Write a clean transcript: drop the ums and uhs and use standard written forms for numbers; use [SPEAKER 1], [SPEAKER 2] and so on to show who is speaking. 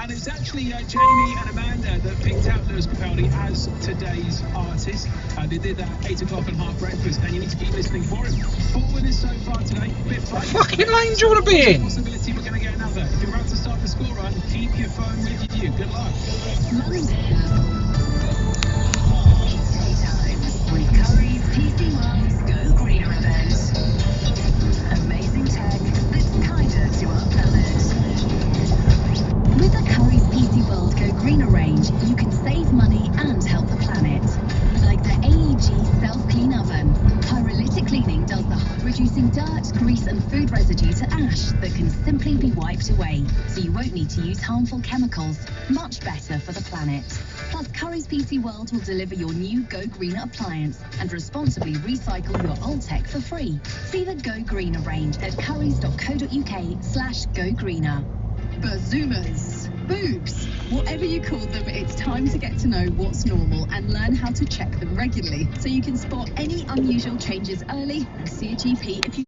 [SPEAKER 1] And it's actually Jamie and Amanda that picked out Lewis Capaldi as today's artist. They did that at 8 o'clock on Half Breakfast, and you need to keep listening for him. 4 winners so far today. Bit
[SPEAKER 2] What fucking lane do you want to be in?
[SPEAKER 1] Possibility we're going to get another. If you're about to start the score run, keep your phone with you. Good luck.
[SPEAKER 3] With Curry's PC World's Go Greener event. Amazing tech that's kinder to our planet. With the Curry's PC World Go Greener range, you can save money and help the planet. Like the AEG self-clean oven. Pyrolytic cleaning does the hard, reducing dirt, grease and food residue to ash that can simply be wiped away, so you won't need to use harmful chemicals. Much better for the planet. Plus, Curry's PC World will deliver your new Go Greener appliance and responsibly recycle your old tech for free. See the Go Greener range at currys.co.uk/Go Greener. Bazoomas, boobs, whatever you call them, it's time to get to know what's normal and learn how to check them regularly so you can spot any unusual changes early and see a GP if you